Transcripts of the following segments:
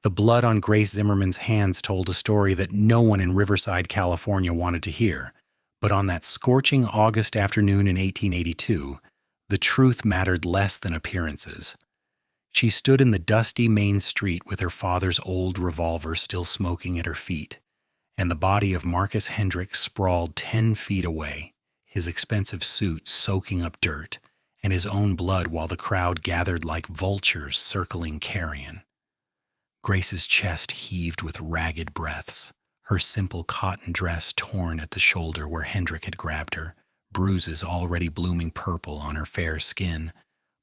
The blood on Grace Zimmerman's hands told a story that no one in Riverside, California wanted to hear. But on that scorching August afternoon in 1882, the truth mattered less than appearances. She stood in the dusty main street with her father's old revolver still smoking at her feet, and the body of Marcus Hendrick sprawled 10 feet away, his expensive suit soaking up dirt, and his own blood while the crowd gathered like vultures circling carrion. Grace's chest heaved with ragged breaths, her simple cotton dress torn at the shoulder where Hendrick had grabbed her, bruises already blooming purple on her fair skin,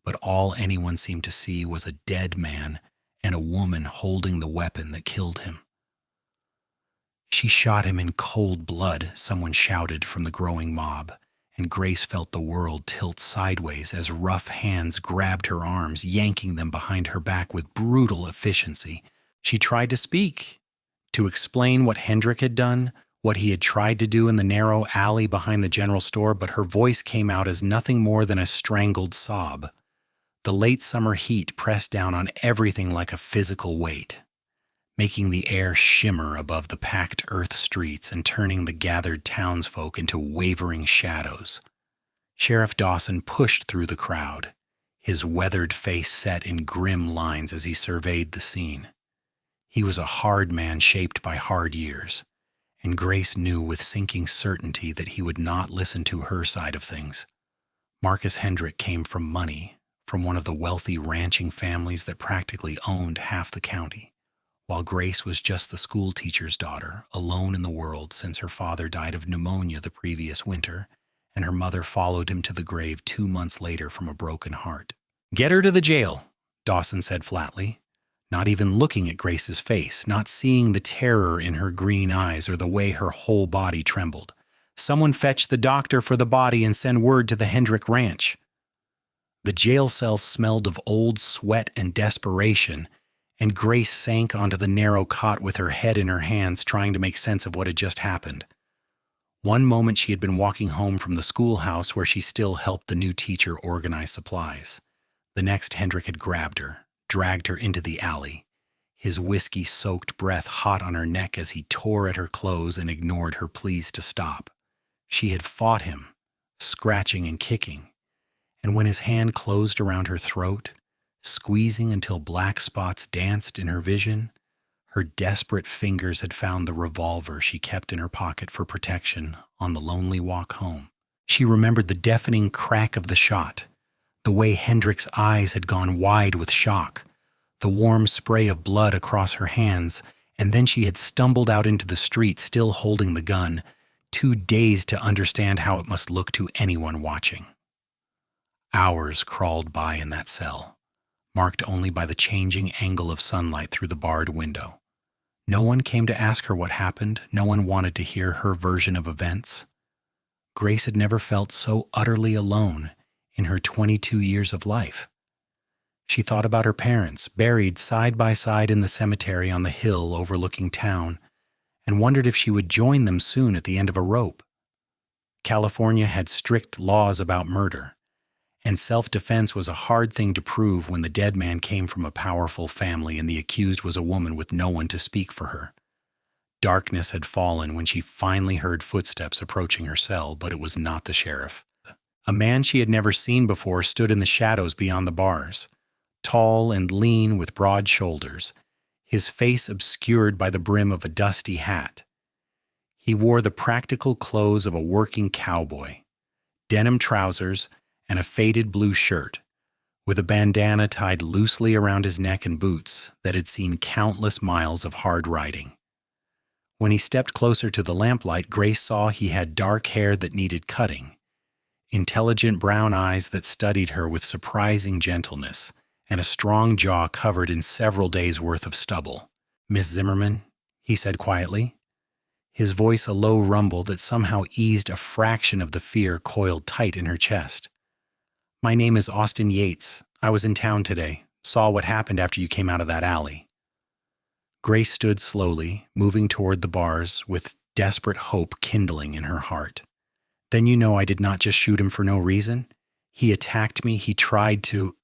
but all anyone seemed to see was a dead man and a woman holding the weapon that killed him. "She shot him in cold blood," someone shouted from the growing mob, and Grace felt the world tilt sideways as rough hands grabbed her arms, yanking them behind her back with brutal efficiency. She tried to speak, to explain what Hendrick had done, what he had tried to do in the narrow alley behind the general store, but her voice came out as nothing more than a strangled sob. The late summer heat pressed down on everything like a physical weight, making the air shimmer above the packed earth streets and turning the gathered townsfolk into wavering shadows. Sheriff Dawson pushed through the crowd, his weathered face set in grim lines as he surveyed the scene. He was a hard man shaped by hard years, and Grace knew with sinking certainty that he would not listen to her side of things. Marcus Hendrick came from money, from one of the wealthy ranching families that practically owned half the county, while Grace was just the school teacher's daughter, alone in the world since her father died of pneumonia the previous winter, and her mother followed him to the grave 2 months later from a broken heart. "Get her to the jail," Dawson said flatly, not even looking at Grace's face, not seeing the terror in her green eyes or the way her whole body trembled. "Someone fetch the doctor for the body and send word to the Hendrick ranch." The jail cell smelled of old sweat and desperation, and Grace sank onto the narrow cot with her head in her hands, trying to make sense of what had just happened. One moment she had been walking home from the schoolhouse where she still helped the new teacher organize supplies. The next, Hendrick had grabbed her, dragged her into the alley, his whiskey-soaked breath hot on her neck as he tore at her clothes and ignored her pleas to stop. She had fought him, scratching and kicking, and when his hand closed around her throat, squeezing until black spots danced in her vision, her desperate fingers had found the revolver she kept in her pocket for protection on the lonely walk home. She remembered the deafening crack of the shot, the way Hendrick's eyes had gone wide with shock, the warm spray of blood across her hands, and then she had stumbled out into the street still holding the gun, too dazed to understand how it must look to anyone watching. Hours crawled by in that cell, marked only by the changing angle of sunlight through the barred window. No one came to ask her what happened. No one wanted to hear her version of events. Grace had never felt so utterly alone in her 22 years of life. She thought about her parents, buried side by side in the cemetery on the hill overlooking town, and wondered if she would join them soon at the end of a rope. California had strict laws about murder, and self-defense was a hard thing to prove when the dead man came from a powerful family and the accused was a woman with no one to speak for her. Darkness had fallen when she finally heard footsteps approaching her cell, but it was not the sheriff. A man she had never seen before stood in the shadows beyond the bars, tall and lean with broad shoulders, his face obscured by the brim of a dusty hat. He wore the practical clothes of a working cowboy, denim trousers, and a faded blue shirt, with a bandana tied loosely around his neck and boots that had seen countless miles of hard riding. When he stepped closer to the lamplight, Grace saw he had dark hair that needed cutting, intelligent brown eyes that studied her with surprising gentleness, and a strong jaw covered in several days' worth of stubble. "Miss Zimmerman," he said quietly, his voice a low rumble that somehow eased a fraction of the fear coiled tight in her chest. "My name is Austin Yates. I was in town today, saw what happened after you came out of that alley." Grace stood slowly, moving toward the bars with desperate hope kindling in her heart. "Then you know I did not just shoot him for no reason? He attacked me, he tried to—"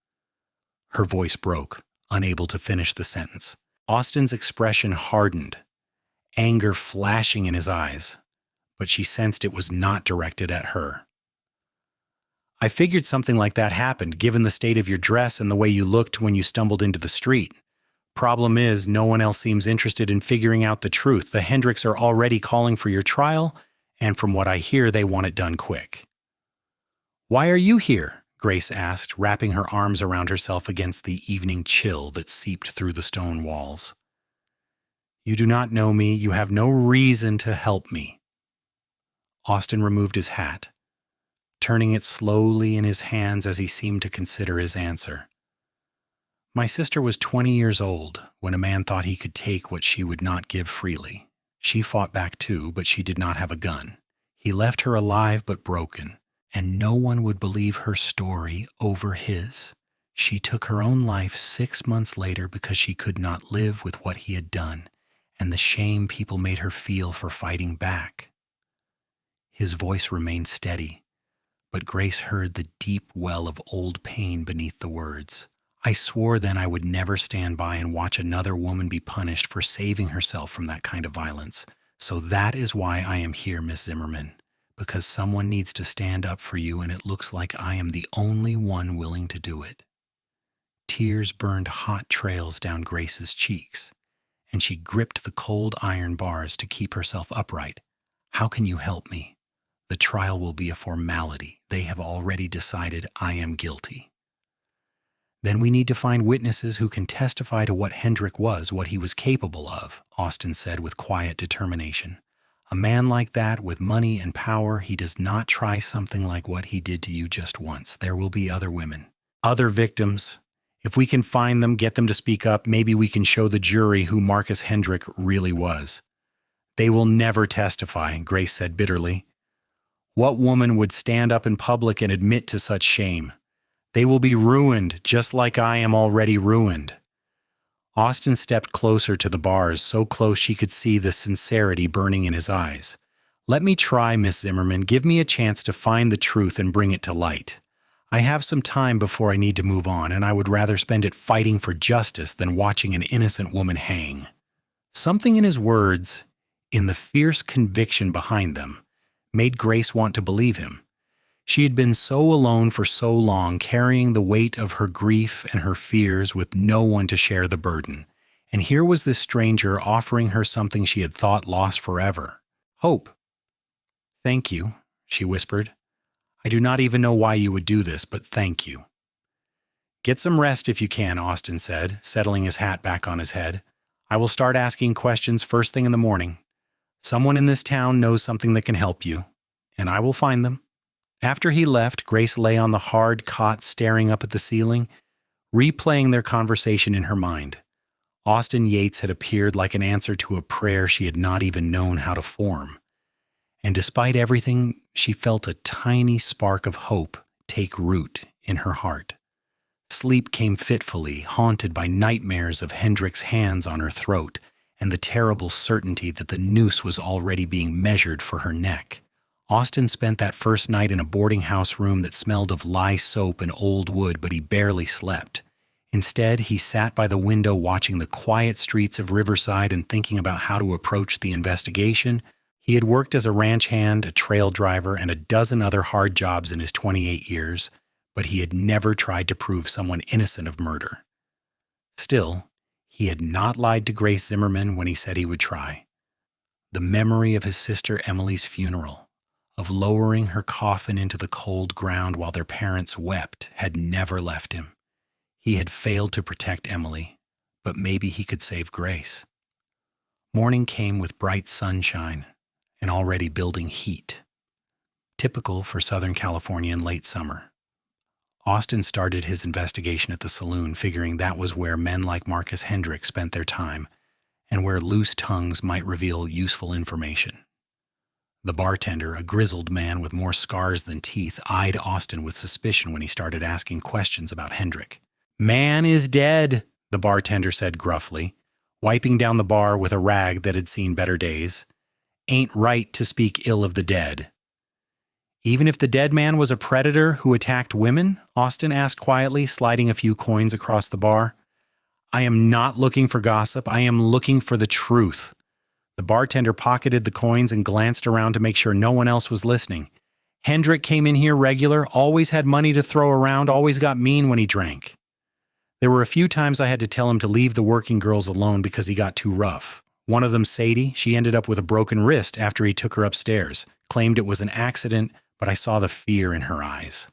Her voice broke, unable to finish the sentence. Austin's expression hardened, anger flashing in his eyes, but she sensed it was not directed at her. I figured something like that happened, given the state of your dress and the way you looked when you stumbled into the street. Problem is, no one else seems interested in figuring out the truth. The Hendricks are already calling for your trial, and from what I hear, they want it done quick. Why are you here? Grace asked, wrapping her arms around herself against the evening chill that seeped through the stone walls. You do not know me. You have no reason to help me. Austin removed his hat, turning it slowly in his hands as he seemed to consider his answer. My sister was 20 years old when a man thought he could take what she would not give freely. She fought back too, but she did not have a gun. He left her alive but broken, and no one would believe her story over his. She took her own life 6 months later because she could not live with what he had done and the shame people made her feel for fighting back. His voice remained steady, but Grace heard the deep well of old pain beneath the words. I swore then I would never stand by and watch another woman be punished for saving herself from that kind of violence. So that is why I am here, Miss Zimmerman, because someone needs to stand up for you, and it looks like I am the only one willing to do it. Tears burned hot trails down Grace's cheeks, and she gripped the cold iron bars to keep herself upright. How can you help me? The trial will be a formality. They have already decided I am guilty. Then we need to find witnesses who can testify to what Hendrick was, what he was capable of, Austin said with quiet determination. A man like that, with money and power, he does not try something like what he did to you just once. There will be other women, other victims. If we can find them, get them to speak up, maybe we can show the jury who Marcus Hendrick really was. They will never testify, Grace said bitterly. What woman would stand up in public and admit to such shame? They will be ruined, just like I am already ruined. Austin stepped closer to the bars, so close she could see the sincerity burning in his eyes. Let me try, Miss Zimmerman. Give me a chance to find the truth and bring it to light. I have some time before I need to move on, and I would rather spend it fighting for justice than watching an innocent woman hang. Something in his words, in the fierce conviction behind them, made Grace want to believe him. She had been so alone for so long, carrying the weight of her grief and her fears with no one to share the burden. And here was this stranger offering her something she had thought lost forever. Hope. Thank you, she whispered. I do not even know why you would do this, but thank you. Get some rest if you can, Austin said, settling his hat back on his head. I will start asking questions first thing in the morning. Someone in this town knows something that can help you, and I will find them. After he left, Grace lay on the hard cot staring up at the ceiling, replaying their conversation in her mind. Austin Yates had appeared like an answer to a prayer she had not even known how to form. And despite everything, she felt a tiny spark of hope take root in her heart. Sleep came fitfully, haunted by nightmares of Hendrick's hands on her throat and the terrible certainty that the noose was already being measured for her neck. Austin spent that first night in a boarding house room that smelled of lye soap and old wood, but he barely slept. Instead, he sat by the window watching the quiet streets of Riverside and thinking about how to approach the investigation. He had worked as a ranch hand, a trail driver, and a dozen other hard jobs in his 28 years, but he had never tried to prove someone innocent of murder. Still, he had not lied to Grace Zimmerman when he said he would try. The memory of his sister Emily's funeral, of lowering her coffin into the cold ground while their parents wept, had never left him. He had failed to protect Emily, but maybe he could save Grace. Morning came with bright sunshine and already building heat, typical for Southern California in late summer. Austin started his investigation at the saloon, figuring that was where men like Marcus Hendrick spent their time and where loose tongues might reveal useful information. The bartender, a grizzled man with more scars than teeth, eyed Austin with suspicion when he started asking questions about Hendrick. "Man is dead," the bartender said gruffly, wiping down the bar with a rag that had seen better days. "Ain't right to speak ill of the dead." "Even if the dead man was a predator who attacked women?" Austin asked quietly, sliding a few coins across the bar. I am not looking for gossip. I am looking for the truth. The bartender pocketed the coins and glanced around to make sure no one else was listening. Hendrick came in here regular, always had money to throw around, always got mean when he drank. There were a few times I had to tell him to leave the working girls alone because he got too rough. One of them, Sadie, she ended up with a broken wrist after he took her upstairs, claimed it was an accident, but I saw the fear in her eyes.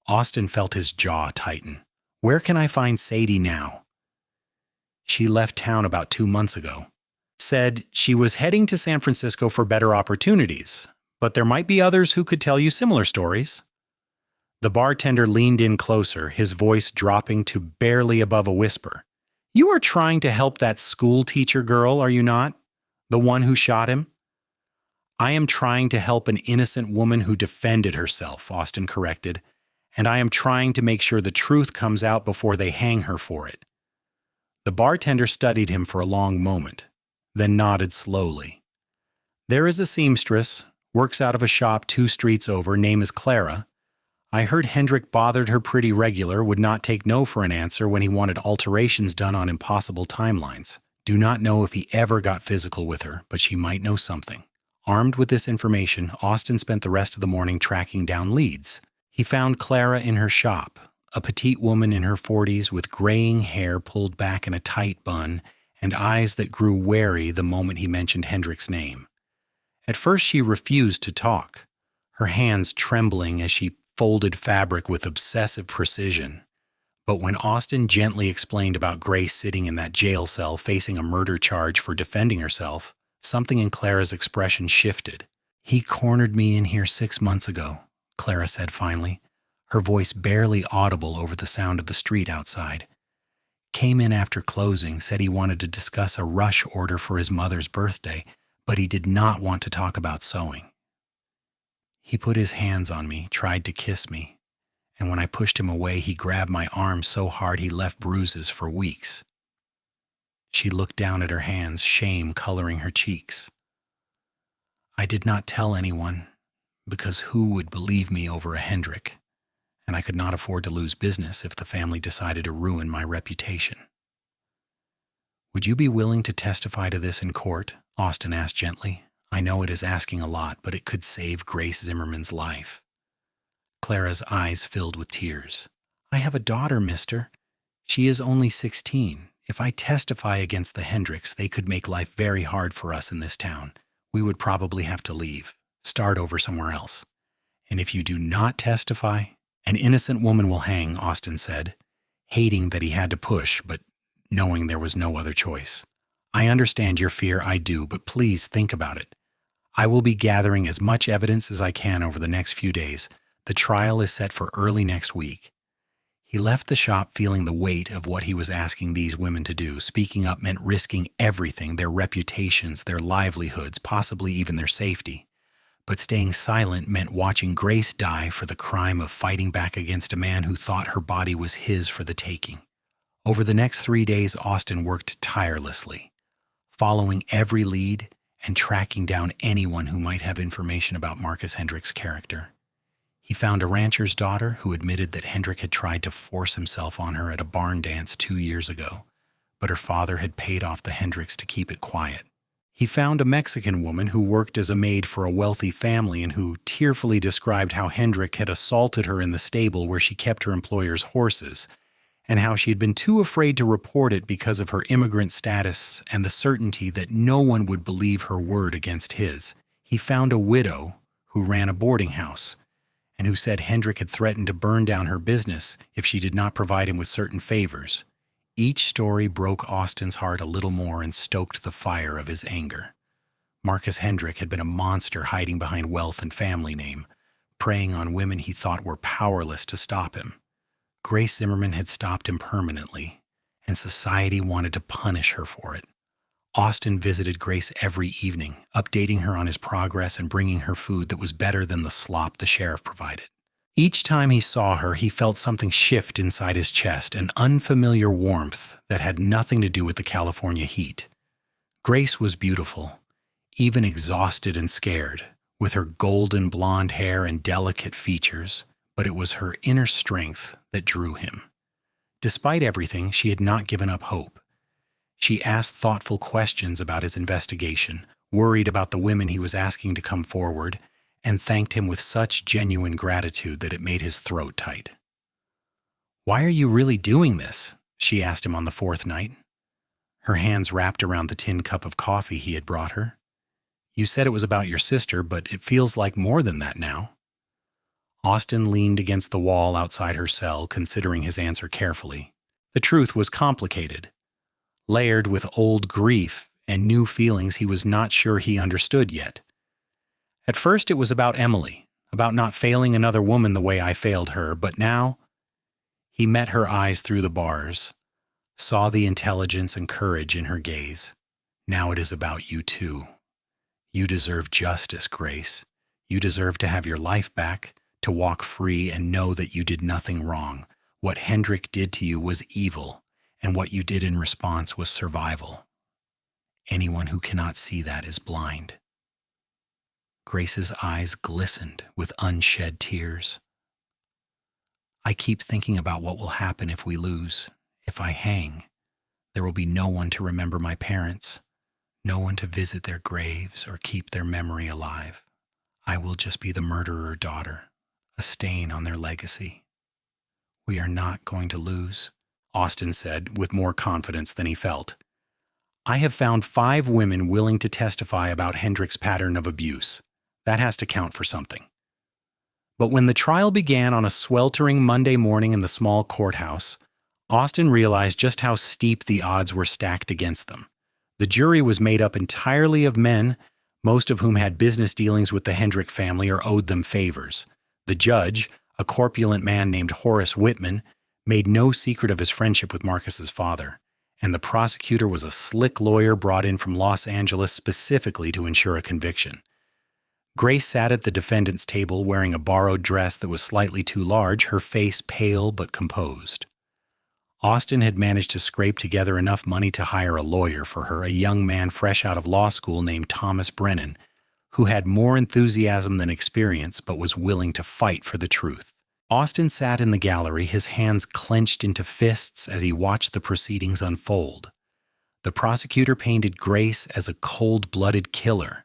Austin felt his jaw tighten. Where can I find Sadie now? She left town about 2 months ago. Said she was heading to San Francisco for better opportunities, but there might be others who could tell you similar stories. The bartender leaned in closer, his voice dropping to barely above a whisper. You are trying to help that school teacher girl, are you not? The one who shot him? I am trying to help an innocent woman who defended herself, Austin corrected, and I am trying to make sure the truth comes out before they hang her for it. The bartender studied him for a long moment, then nodded slowly. There is a seamstress, works out of a shop 2 streets over, name is Clara. I heard Hendrick bothered her pretty regular, would not take no for an answer when he wanted alterations done on impossible timelines. Do not know if he ever got physical with her, but she might know something. Armed with this information, Austin spent the rest of the morning tracking down leads. He found Clara in her shop, a petite woman in her 40s with graying hair pulled back in a tight bun and eyes that grew wary the moment he mentioned Hendrick's name. At first she refused to talk, her hands trembling as she folded fabric with obsessive precision. But when Austin gently explained about Grace sitting in that jail cell facing a murder charge for defending herself, something in Clara's expression shifted. He cornered me in here 6 months ago, Clara said finally, her voice barely audible over the sound of the street outside. Came in after closing, said he wanted to discuss a rush order for his mother's birthday, but he did not want to talk about sewing. He put his hands on me, tried to kiss me, and when I pushed him away, he grabbed my arm so hard he left bruises for weeks. She looked down at her hands, shame coloring her cheeks. I did not tell anyone, because who would believe me over a Hendrick? And I could not afford to lose business if the family decided to ruin my reputation. Would you be willing to testify to this in court? Austin asked gently. I know it is asking a lot, but it could save Grace Zimmerman's life. Clara's eyes filled with tears. I have a daughter, mister. She is only 16. If I testify against the Hendricks, they could make life very hard for us in this town. We would probably have to leave, start over somewhere else. And if you do not testify, an innocent woman will hang, Austin said, hating that he had to push, but knowing there was no other choice. I understand your fear, I do, but please think about it. I will be gathering as much evidence as I can over the next few days. The trial is set for early next week. He left the shop feeling the weight of what he was asking these women to do. Speaking up meant risking everything, their reputations, their livelihoods, possibly even their safety. But staying silent meant watching Grace die for the crime of fighting back against a man who thought her body was his for the taking. Over the next 3 days, Austin worked tirelessly, following every lead and tracking down anyone who might have information about Marcus Hendrick's character. He found a rancher's daughter who admitted that Hendrick had tried to force himself on her at a barn dance 2 years ago, but her father had paid off the Hendricks to keep it quiet. He found a Mexican woman who worked as a maid for a wealthy family and who tearfully described how Hendrick had assaulted her in the stable where she kept her employer's horses, and how she had been too afraid to report it because of her immigrant status and the certainty that no one would believe her word against his. He found a widow who ran a boarding house, and who said Hendrick had threatened to burn down her business if she did not provide him with certain favors. Each story broke Austin's heart a little more and stoked the fire of his anger. Marcus Hendrick had been a monster hiding behind wealth and family name, preying on women he thought were powerless to stop him. Grace Zimmerman had stopped him permanently, and society wanted to punish her for it. Austin visited Grace every evening, updating her on his progress and bringing her food that was better than the slop the sheriff provided. Each time he saw her, he felt something shift inside his chest, an unfamiliar warmth that had nothing to do with the California heat. Grace was beautiful, even exhausted and scared, with her golden blonde hair and delicate features, but it was her inner strength that drew him. Despite everything, she had not given up hope. She asked thoughtful questions about his investigation, worried about the women he was asking to come forward, and thanked him with such genuine gratitude that it made his throat tight. "Why are you really doing this?" she asked him on the fourth night. Her hands wrapped around the tin cup of coffee he had brought her. "You said it was about your sister, but it feels like more than that now." Austin leaned against the wall outside her cell, considering his answer carefully. The truth was complicated, layered with old grief and new feelings he was not sure he understood yet. At first it was about Emily, about not failing another woman the way I failed her, but now he met her eyes through the bars, saw the intelligence and courage in her gaze. "Now it is about you too. You deserve justice, Grace. You deserve to have your life back, to walk free and know that you did nothing wrong. What Hendrick did to you was evil, and what you did in response was survival. Anyone who cannot see that is blind." Grace's eyes glistened with unshed tears. "I keep thinking about what will happen if we lose. If I hang, there will be no one to remember my parents, no one to visit their graves or keep their memory alive. I will just be the murderer daughter, a stain on their legacy." "We are not going to lose," Austin said with more confidence than he felt. "I have found 5 women willing to testify about Hendrick's pattern of abuse. That has to count for something." But when the trial began on a sweltering Monday morning in the small courthouse, Austin realized just how steep the odds were stacked against them. The jury was made up entirely of men, most of whom had business dealings with the Hendrick family or owed them favors. The judge, a corpulent man named Horace Whitman, made no secret of his friendship with Marcus's father, and the prosecutor was a slick lawyer brought in from Los Angeles specifically to ensure a conviction. Grace sat at the defendant's table wearing a borrowed dress that was slightly too large, her face pale but composed. Austin had managed to scrape together enough money to hire a lawyer for her, a young man fresh out of law school named Thomas Brennan, who had more enthusiasm than experience but was willing to fight for the truth. Austin sat in the gallery, his hands clenched into fists as he watched the proceedings unfold. The prosecutor painted Grace as a cold-blooded killer,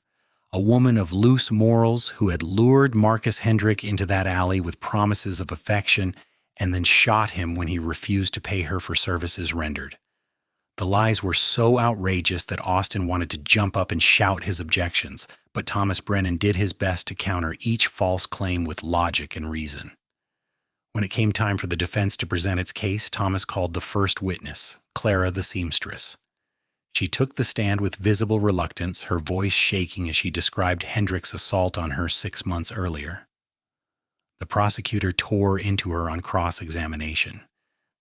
a woman of loose morals who had lured Marcus Hendrick into that alley with promises of affection and then shot him when he refused to pay her for services rendered. The lies were so outrageous that Austin wanted to jump up and shout his objections, but Thomas Brennan did his best to counter each false claim with logic and reason. When it came time for the defense to present its case, Thomas called the first witness, Clara the seamstress. She took the stand with visible reluctance, her voice shaking as she described Hendrick's assault on her 6 months earlier. The prosecutor tore into her on cross-examination,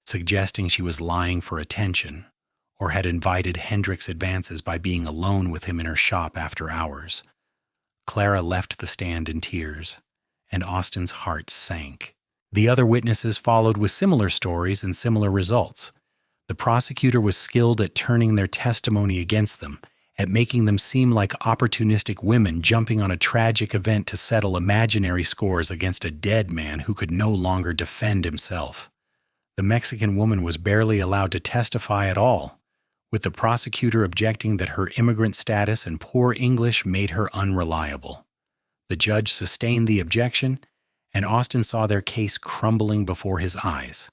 suggesting she was lying for attention or had invited Hendrick's advances by being alone with him in her shop after hours. Clara left the stand in tears, and Austin's heart sank. The other witnesses followed with similar stories and similar results. The prosecutor was skilled at turning their testimony against them, at making them seem like opportunistic women jumping on a tragic event to settle imaginary scores against a dead man who could no longer defend himself. The Mexican woman was barely allowed to testify at all, with the prosecutor objecting that her immigrant status and poor English made her unreliable. The judge sustained the objection, and Austin saw their case crumbling before his eyes.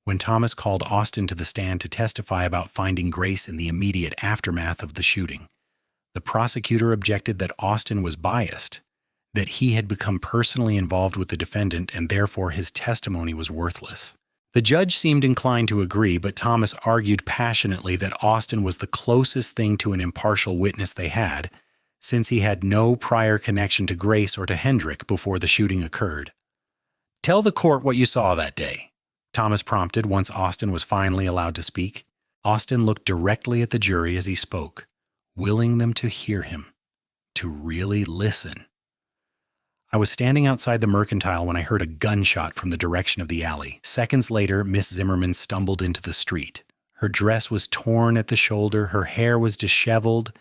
When Thomas called Austin to the stand to testify about finding Grace in the immediate aftermath of the shooting, the prosecutor objected that Austin was biased, that he had become personally involved with the defendant and therefore his testimony was worthless. The judge seemed inclined to agree, but Thomas argued passionately that Austin was the closest thing to an impartial witness they had, since he had no prior connection to Grace or to Hendrick before the shooting occurred. "Tell the court what you saw that day," Thomas prompted once Austin was finally allowed to speak. Austin looked directly at the jury as he spoke, willing them to hear him, to really listen. "I was standing outside the Mercantile when I heard a gunshot from the direction of the alley. Seconds later, Miss Zimmerman stumbled into the street. Her dress was torn at the shoulder, her hair was disheveled,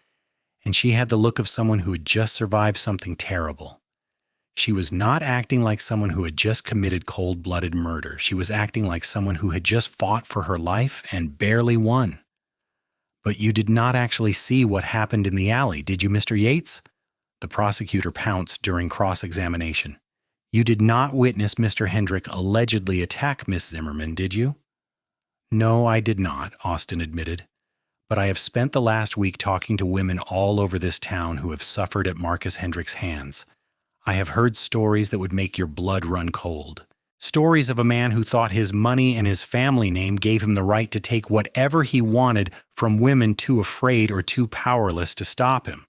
and she had the look of someone who had just survived something terrible. She was not acting like someone who had just committed cold-blooded murder. She was acting like someone who had just fought for her life and barely won. "But you did not actually see what happened in the alley, did you, Mr. Yates?" The prosecutor pounced during cross-examination. "You did not witness Mr. Hendrick allegedly attack Miss Zimmerman, did you?" "No, I did not," Austin admitted. "But I have spent the last week talking to women all over this town who have suffered at Marcus Hendrick's hands. I have heard stories that would make your blood run cold. Stories of a man who thought his money and his family name gave him the right to take whatever he wanted from women too afraid or too powerless to stop him."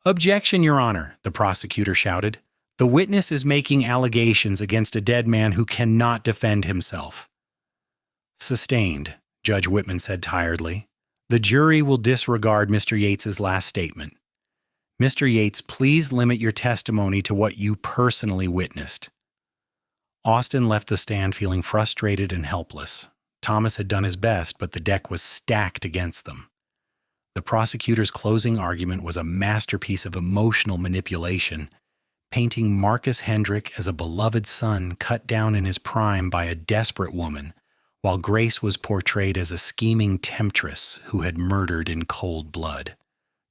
"Objection, Your Honor," the prosecutor shouted. "The witness is making allegations against a dead man who cannot defend himself." "Sustained," Judge Whitman said tiredly. "The jury will disregard Mr. Yates's last statement. Mr. Yates, please limit your testimony to what you personally witnessed." Austin left the stand feeling frustrated and helpless. Thomas had done his best, but the deck was stacked against them. The prosecutor's closing argument was a masterpiece of emotional manipulation, painting Marcus Hendrick as a beloved son cut down in his prime by a desperate woman, while Grace was portrayed as a scheming temptress who had murdered in cold blood.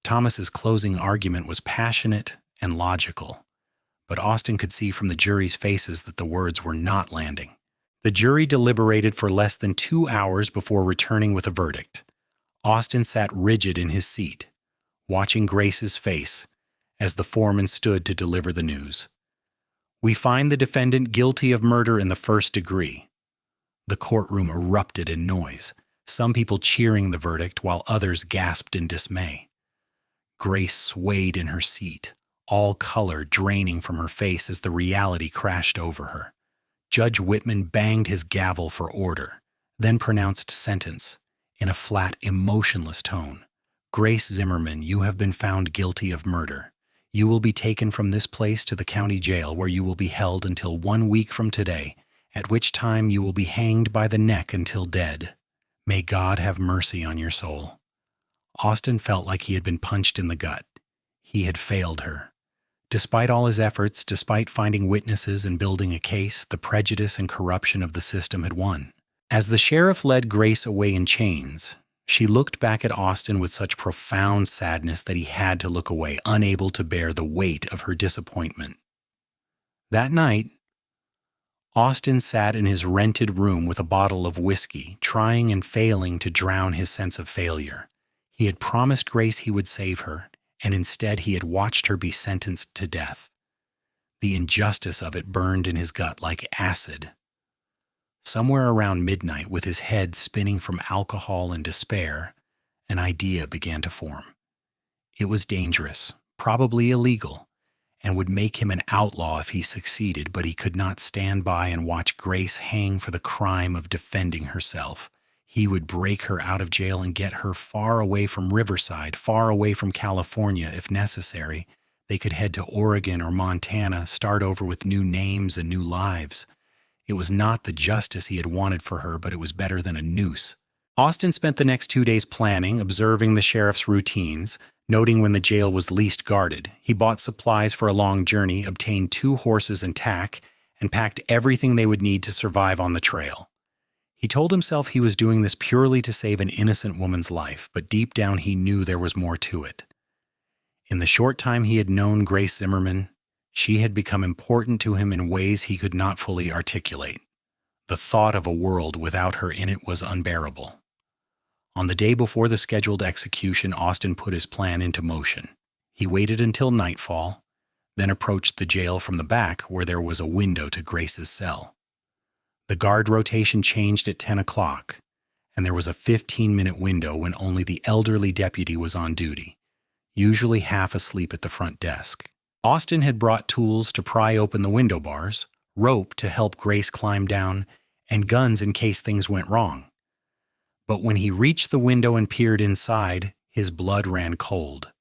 Thomas's closing argument was passionate and logical, but Austin could see from the jury's faces that the words were not landing. The jury deliberated for less than 2 hours before returning with a verdict. Austin sat rigid in his seat, watching Grace's face as the foreman stood to deliver the news. "We find the defendant guilty of murder in the first degree." The courtroom erupted in noise, some people cheering the verdict while others gasped in dismay. Grace swayed in her seat, all color draining from her face as the reality crashed over her. Judge Whitman banged his gavel for order, then pronounced sentence in a flat, emotionless tone. "Grace Zimmerman, you have been found guilty of murder. You will be taken from this place to the county jail where you will be held until 1 week from today, at which time you will be hanged by the neck until dead. May God have mercy on your soul." Austin felt like he had been punched in the gut. He had failed her. Despite all his efforts, despite finding witnesses and building a case, the prejudice and corruption of the system had won. As the sheriff led Grace away in chains, she looked back at Austin with such profound sadness that he had to look away, unable to bear the weight of her disappointment. That night, Austin sat in his rented room with a bottle of whiskey, trying and failing to drown his sense of failure. He had promised Grace he would save her, and instead he had watched her be sentenced to death. The injustice of it burned in his gut like acid. Somewhere around midnight, with his head spinning from alcohol and despair, an idea began to form. It was dangerous, probably illegal, and would make him an outlaw if he succeeded, but he could not stand by and watch Grace hang for the crime of defending herself. He would break her out of jail and get her far away from Riverside, far away from California if necessary. They could head to Oregon or Montana, start over with new names and new lives. It was not the justice he had wanted for her, but it was better than a noose. Austin spent the next 2 days planning, observing the sheriff's routines, noting when the jail was least guarded. He bought supplies for a long journey, obtained 2 horses and tack, and packed everything they would need to survive on the trail. He told himself he was doing this purely to save an innocent woman's life, but deep down he knew there was more to it. In the short time he had known Grace Zimmerman, she had become important to him in ways he could not fully articulate. The thought of a world without her in it was unbearable. On the day before the scheduled execution, Austin put his plan into motion. He waited until nightfall, then approached the jail from the back where there was a window to Grace's cell. The guard rotation changed at 10 o'clock, and there was a 15-minute window when only the elderly deputy was on duty, usually half asleep at the front desk. Austin had brought tools to pry open the window bars, rope to help Grace climb down, and guns in case things went wrong. But when he reached the window and peered inside, his blood ran cold.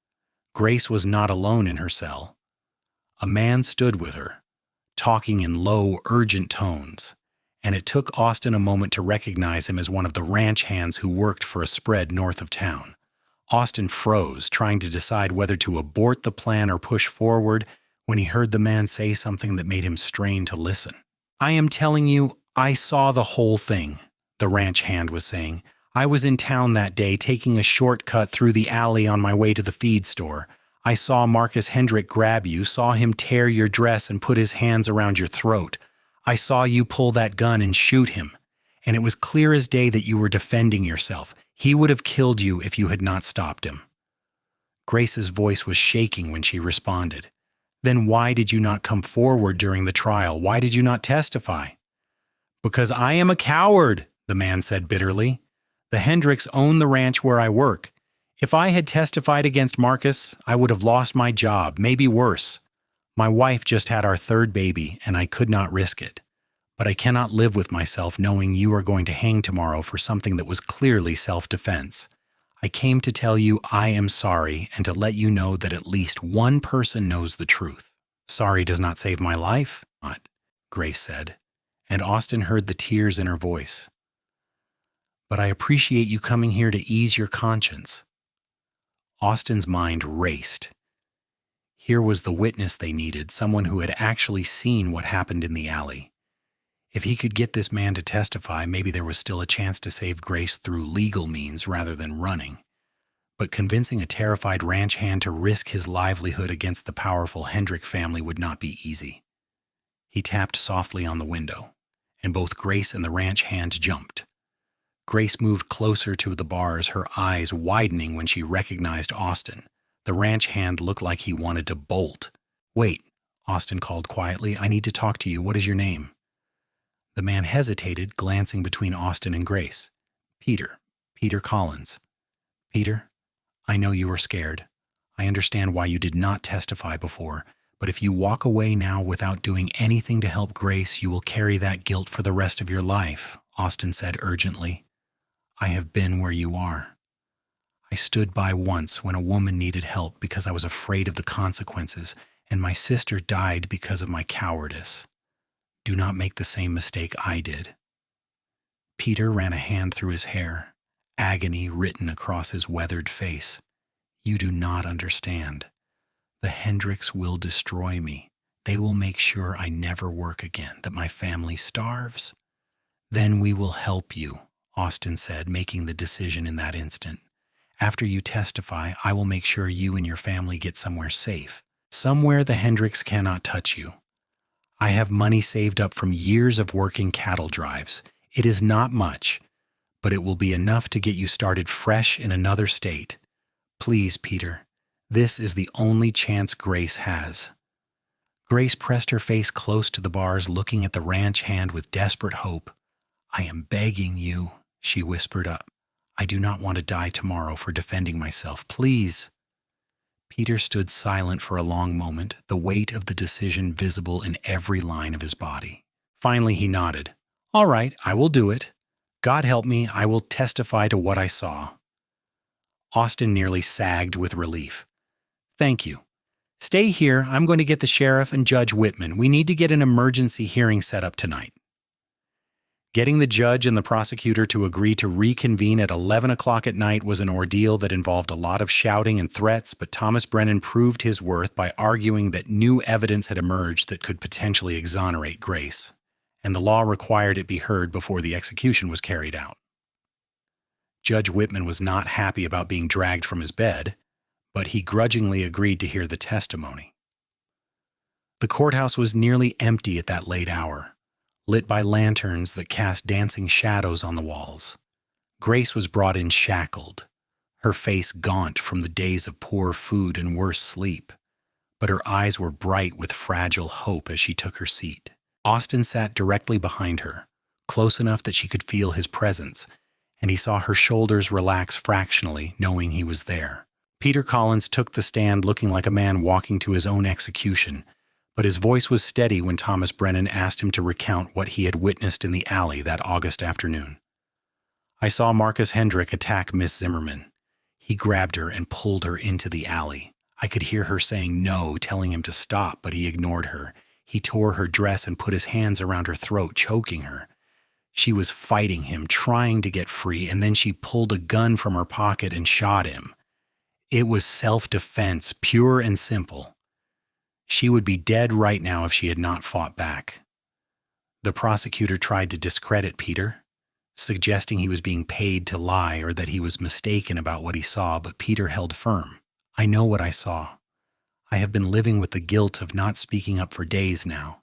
Grace was not alone in her cell. A man stood with her, talking in low, urgent tones, and it took Austin a moment to recognize him as one of the ranch hands who worked for a spread north of town. Austin froze, trying to decide whether to abort the plan or push forward, when he heard the man say something that made him strain to listen. "I am telling you, I saw the whole thing," the ranch hand was saying. "I was in town that day taking a shortcut through the alley on my way to the feed store. I saw Marcus Hendrick grab you, saw him tear your dress and put his hands around your throat. I saw you pull that gun and shoot him. And it was clear as day that you were defending yourself. He would have killed you if you had not stopped him." Grace's voice was shaking when she responded. "Then why did you not come forward during the trial? Why did you not testify?" "Because I am a coward," the man said bitterly. "The Hendricks own the ranch where I work. If I had testified against Marcus, I would have lost my job, maybe worse. My wife just had our third baby, and I could not risk it. But I cannot live with myself knowing you are going to hang tomorrow for something that was clearly self-defense. I came to tell you I am sorry and to let you know that at least one person knows the truth." "Sorry does not save my life," Grace said, and Austin heard the tears in her voice. "But I appreciate you coming here to ease your conscience." Austin's mind raced. Here was the witness they needed, someone who had actually seen what happened in the alley. If he could get this man to testify, maybe there was still a chance to save Grace through legal means rather than running. But convincing a terrified ranch hand to risk his livelihood against the powerful Hendrick family would not be easy. He tapped softly on the window, and both Grace and the ranch hand jumped. Grace moved closer to the bars, her eyes widening when she recognized Austin. The ranch hand looked like he wanted to bolt. "Wait," Austin called quietly. "I need to talk to you. What is your name?" The man hesitated, glancing between Austin and Grace. Peter Collins." "Peter, I know you are scared. I understand why you did not testify before, but if you walk away now without doing anything to help Grace, you will carry that guilt for the rest of your life," Austin said urgently. "I have been where you are. I stood by once when a woman needed help because I was afraid of the consequences, and my sister died because of my cowardice. Do not make the same mistake I did." Peter ran a hand through his hair, agony written across his weathered face. "You do not understand. The Hendricks will destroy me. They will make sure I never work again, that my family starves. Then we will help you," Austin said, making the decision in that instant. "After you testify, I will make sure you and your family get somewhere safe, somewhere the Hendricks cannot touch you. I have money saved up from years of working cattle drives. It is not much, but it will be enough to get you started fresh in another state. Please, Peter, this is the only chance Grace has." Grace pressed her face close to the bars, looking at the ranch hand with desperate hope. "I am begging you," she whispered up. "I do not want to die tomorrow for defending myself. Please." Peter stood silent for a long moment, the weight of the decision visible in every line of his body. Finally he nodded. "All right, I will do it. God help me, I will testify to what I saw." Austin nearly sagged with relief. "Thank you. Stay here. I'm going to get the sheriff and Judge Whitman. We need to get an emergency hearing set up tonight." Getting the judge and the prosecutor to agree to reconvene at 11 o'clock at night was an ordeal that involved a lot of shouting and threats, but Thomas Brennan proved his worth by arguing that new evidence had emerged that could potentially exonerate Grace, and the law required it be heard before the execution was carried out. Judge Whitman was not happy about being dragged from his bed, but he grudgingly agreed to hear the testimony. The courthouse was nearly empty at that late hour, lit by lanterns that cast dancing shadows on the walls. Grace was brought in shackled, her face gaunt from the days of poor food and worse sleep, but her eyes were bright with fragile hope as she took her seat. Austin sat directly behind her, close enough that she could feel his presence, and he saw her shoulders relax fractionally, knowing he was there. Peter Collins took the stand looking like a man walking to his own execution, but his voice was steady when Thomas Brennan asked him to recount what he had witnessed in the alley that August afternoon. "I saw Marcus Hendrick attack Miss Zimmerman. He grabbed her and pulled her into the alley. I could hear her saying no, telling him to stop, but he ignored her. He tore her dress and put his hands around her throat, choking her. She was fighting him, trying to get free, and then she pulled a gun from her pocket and shot him. It was self-defense, pure and simple. She would be dead right now if she had not fought back. The prosecutor tried to discredit Peter, suggesting he was being paid to lie or that he was mistaken about what he saw, but Peter held firm. I know what I saw. I have been living with the guilt of not speaking up for days now,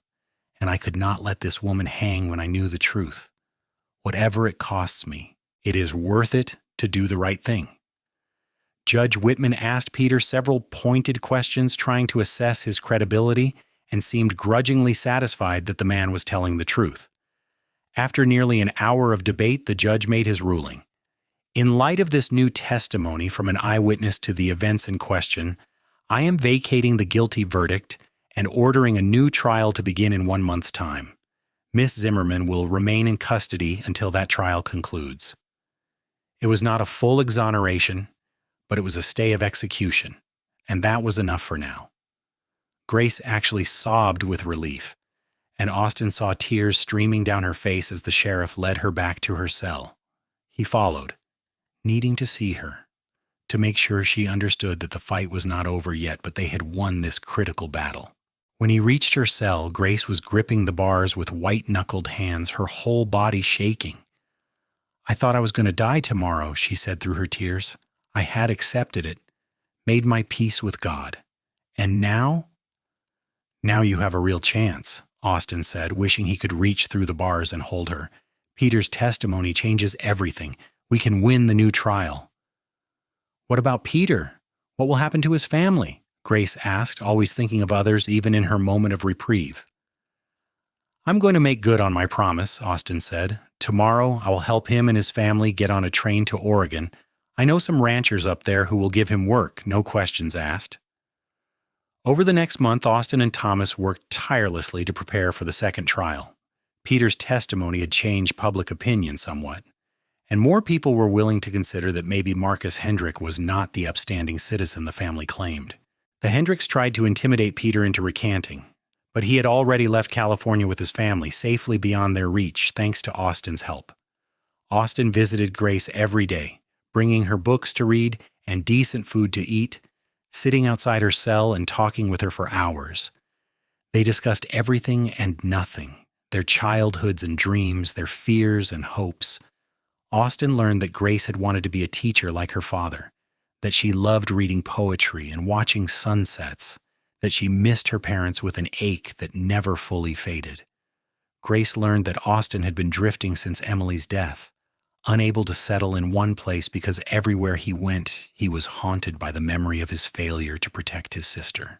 and I could not let this woman hang when I knew the truth. Whatever it costs me, it is worth it to do the right thing. Judge Whitman asked Peter several pointed questions trying to assess his credibility and seemed grudgingly satisfied that the man was telling the truth. After nearly an hour of debate, the judge made his ruling. In light of this new testimony from an eyewitness to the events in question, I am vacating the guilty verdict and ordering a new trial to begin in 1 month's time. Miss Zimmerman will remain in custody until that trial concludes. It was not a full exoneration, but it was a stay of execution, and that was enough for now. Grace actually sobbed with relief, and Austin saw tears streaming down her face as the sheriff led her back to her cell. He followed, needing to see her, to make sure she understood that the fight was not over yet, but they had won this critical battle. When he reached her cell, Grace was gripping the bars with white-knuckled hands, her whole body shaking. I thought I was going to die tomorrow, she said through her tears. I had accepted it, made my peace with God. And now? Now you have a real chance, Austin said, wishing he could reach through the bars and hold her. Peter's testimony changes everything. We can win the new trial. What about Peter? What will happen to his family? Grace asked, always thinking of others, even in her moment of reprieve. I'm going to make good on my promise, Austin said. Tomorrow, I will help him and his family get on a train to Oregon. I know some ranchers up there who will give him work, no questions asked. Over the next month, Austin and Thomas worked tirelessly to prepare for the second trial. Peter's testimony had changed public opinion somewhat, and more people were willing to consider that maybe Marcus Hendrick was not the upstanding citizen the family claimed. The Hendricks tried to intimidate Peter into recanting, but he had already left California with his family, safely beyond their reach, thanks to Austin's help. Austin visited Grace every day, bringing her books to read and decent food to eat, sitting outside her cell and talking with her for hours. They discussed everything and nothing, their childhoods and dreams, their fears and hopes. Austin learned that Grace had wanted to be a teacher like her father, that she loved reading poetry and watching sunsets, that she missed her parents with an ache that never fully faded. Grace learned that Austin had been drifting since Emily's death, unable to settle in one place because everywhere he went, he was haunted by the memory of his failure to protect his sister.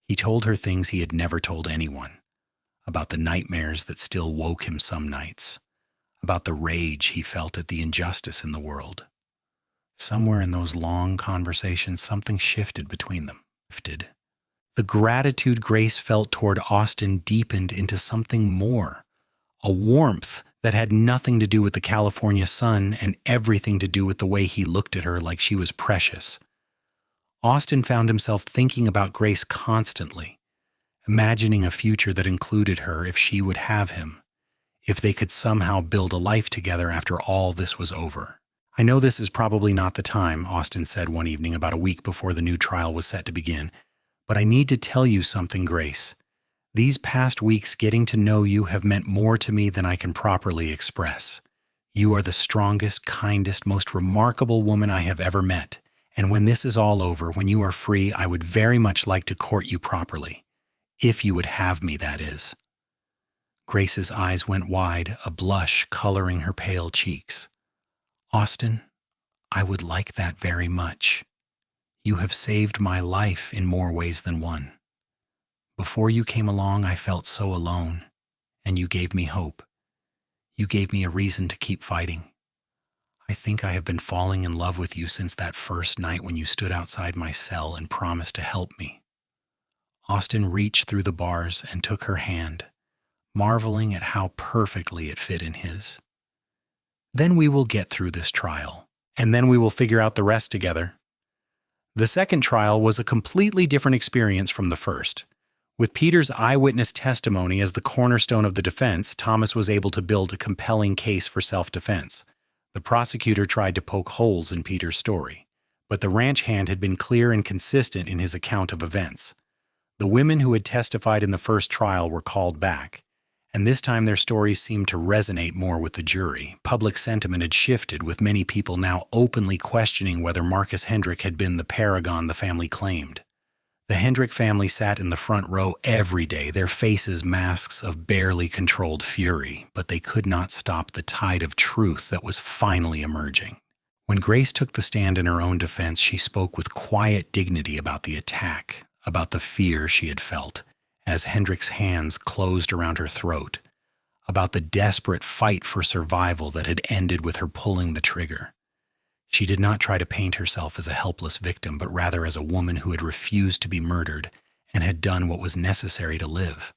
He told her things he had never told anyone, about the nightmares that still woke him some nights, about the rage he felt at the injustice in the world. Somewhere in those long conversations, something shifted between them. The gratitude Grace felt toward Austin deepened into something more, a warmth that had nothing to do with the California sun and everything to do with the way he looked at her like she was precious. Austin found himself thinking about Grace constantly, imagining a future that included her if she would have him, if they could somehow build a life together after all this was over. I know this is probably not the time, Austin said one evening about a week before the new trial was set to begin, but I need to tell you something, Grace. These past weeks getting to know you have meant more to me than I can properly express. You are the strongest, kindest, most remarkable woman I have ever met, and when this is all over, when you are free, I would very much like to court you properly. If you would have me, that is. Grace's eyes went wide, a blush coloring her pale cheeks. Austin, I would like that very much. You have saved my life in more ways than one. Before you came along, I felt so alone, and you gave me hope. You gave me a reason to keep fighting. I think I have been falling in love with you since that first night when you stood outside my cell and promised to help me. Austin reached through the bars and took her hand, marveling at how perfectly it fit in his. Then we will get through this trial, and then we will figure out the rest together. The second trial was a completely different experience from the first. With Peter's eyewitness testimony as the cornerstone of the defense, Thomas was able to build a compelling case for self-defense. The prosecutor tried to poke holes in Peter's story, but the ranch hand had been clear and consistent in his account of events. The women who had testified in the first trial were called back, and this time their stories seemed to resonate more with the jury. Public sentiment had shifted, with many people now openly questioning whether Marcus Hendrick had been the paragon the family claimed. The Hendrick family sat in the front row every day, their faces masks of barely controlled fury, but they could not stop the tide of truth that was finally emerging. When Grace took the stand in her own defense, she spoke with quiet dignity about the attack, about the fear she had felt as Hendrick's hands closed around her throat, about the desperate fight for survival that had ended with her pulling the trigger. She did not try to paint herself as a helpless victim, but rather as a woman who had refused to be murdered and had done what was necessary to live.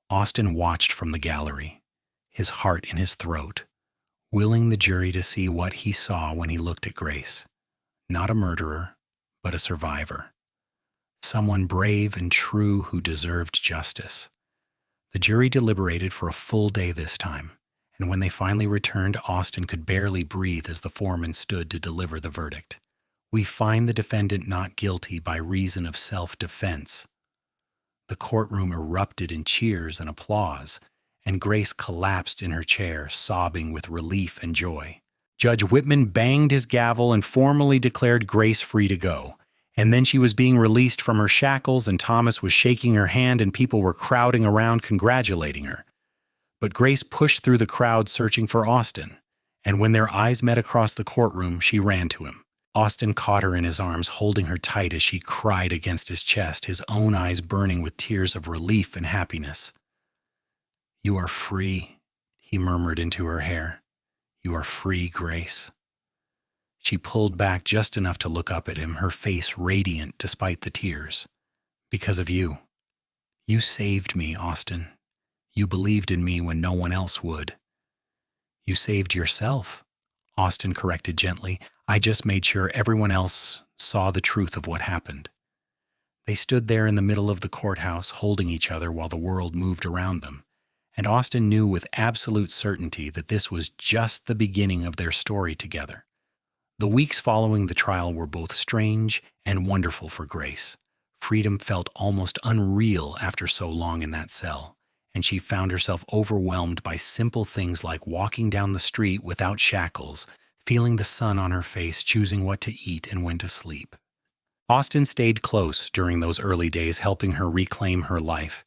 Austin watched from the gallery, his heart in his throat, willing the jury to see what he saw when he looked at Grace. Not a murderer, but a survivor. Someone brave and true who deserved justice. The jury deliberated for a full day this time, and when they finally returned, Austin could barely breathe as the foreman stood to deliver the verdict. "We find the defendant not guilty by reason of self-defense." The courtroom erupted in cheers and applause, and Grace collapsed in her chair, sobbing with relief and joy. Judge Whitman banged his gavel and formally declared Grace free to go. And then she was being released from her shackles, and Thomas was shaking her hand, and people were crowding around congratulating her. But Grace pushed through the crowd searching for Austin, and when their eyes met across the courtroom, she ran to him. Austin caught her in his arms, holding her tight as she cried against his chest, his own eyes burning with tears of relief and happiness. "You are free," he murmured into her hair. "You are free, Grace." She pulled back just enough to look up at him, her face radiant despite the tears. "Because of you. You saved me, Austin. You believed in me when no one else would." "You saved yourself," Austin corrected gently. "I just made sure everyone else saw the truth of what happened." They stood there in the middle of the courthouse, holding each other while the world moved around them, and Austin knew with absolute certainty that this was just the beginning of their story together. The weeks following the trial were both strange and wonderful for Grace. Freedom felt almost unreal after so long in that cell, and she found herself overwhelmed by simple things like walking down the street without shackles, feeling the sun on her face, choosing what to eat and when to sleep. Austin stayed close during those early days, helping her reclaim her life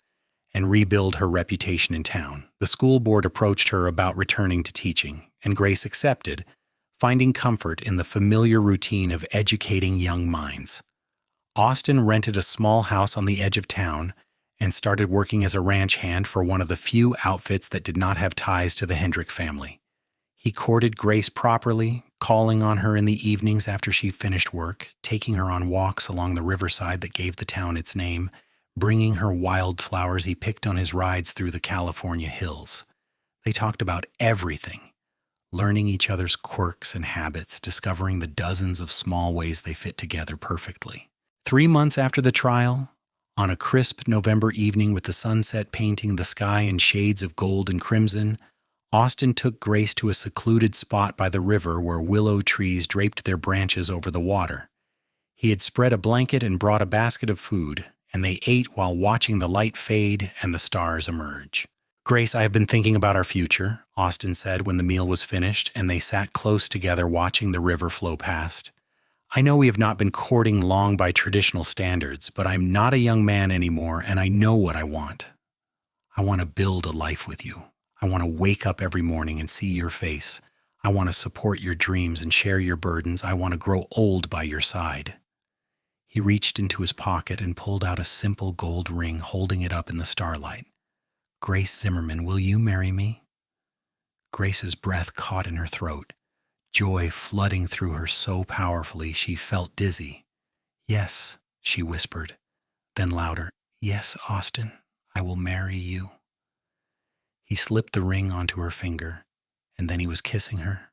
and rebuild her reputation in town. The school board approached her about returning to teaching, and Grace accepted, finding comfort in the familiar routine of educating young minds. Austin rented a small house on the edge of town and started working as a ranch hand for one of the few outfits that did not have ties to the Hendrick family. He courted Grace properly, calling on her in the evenings after she finished work, taking her on walks along the Riverside that gave the town its name, bringing her wildflowers he picked on his rides through the California hills. They talked about everything, learning each other's quirks and habits, discovering the dozens of small ways they fit together perfectly. 3 months after the trial, on a crisp November evening with the sunset painting the sky in shades of gold and crimson, Austin took Grace to a secluded spot by the river where willow trees draped their branches over the water. He had spread a blanket and brought a basket of food, and they ate while watching the light fade and the stars emerge. "Grace, I have been thinking about our future," Austin said when the meal was finished and they sat close together watching the river flow past. "I know we have not been courting long by traditional standards, but I'm not a young man anymore, and I know what I want. I want to build a life with you. I want to wake up every morning and see your face. I want to support your dreams and share your burdens. I want to grow old by your side." He reached into his pocket and pulled out a simple gold ring, holding it up in the starlight. "Grace Zimmerman, will you marry me?" Grace's breath caught in her throat, joy flooding through her so powerfully she felt dizzy. "Yes," she whispered, then louder, "Yes, Austin, I will marry you." He slipped the ring onto her finger, and then he was kissing her,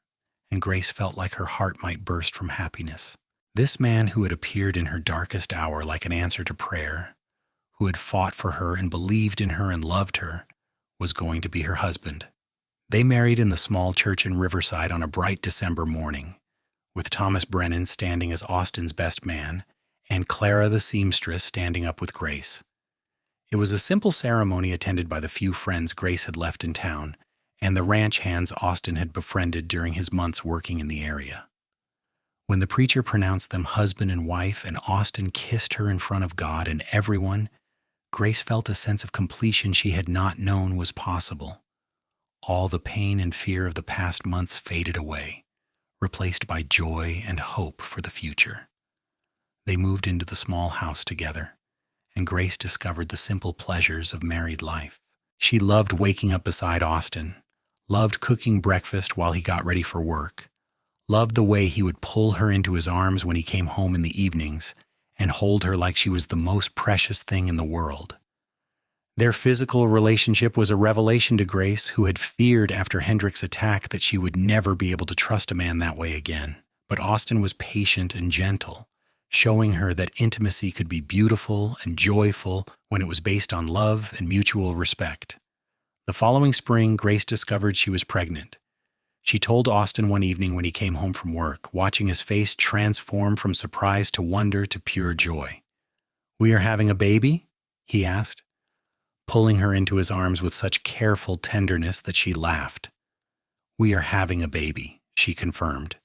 and Grace felt like her heart might burst from happiness. This man who had appeared in her darkest hour like an answer to prayer, who had fought for her and believed in her and loved her, was going to be her husband. They married in the small church in Riverside on a bright December morning, with Thomas Brennan standing as Austin's best man and Clara the seamstress standing up with Grace. It was a simple ceremony attended by the few friends Grace had left in town and the ranch hands Austin had befriended during his months working in the area. When the preacher pronounced them husband and wife and Austin kissed her in front of God and everyone, Grace felt a sense of completion she had not known was possible. All the pain and fear of the past months faded away, replaced by joy and hope for the future. They moved into the small house together, and Grace discovered the simple pleasures of married life. She loved waking up beside Austin, loved cooking breakfast while he got ready for work, loved the way he would pull her into his arms when he came home in the evenings and hold her like she was the most precious thing in the world. Their physical relationship was a revelation to Grace, who had feared after Hendrick's attack that she would never be able to trust a man that way again. But Austin was patient and gentle, showing her that intimacy could be beautiful and joyful when it was based on love and mutual respect. The following spring, Grace discovered she was pregnant. She told Austin one evening when he came home from work, watching his face transform from surprise to wonder to pure joy. "We are having a baby?" he asked, pulling her into his arms with such careful tenderness that she laughed. "We are having a baby," she confirmed,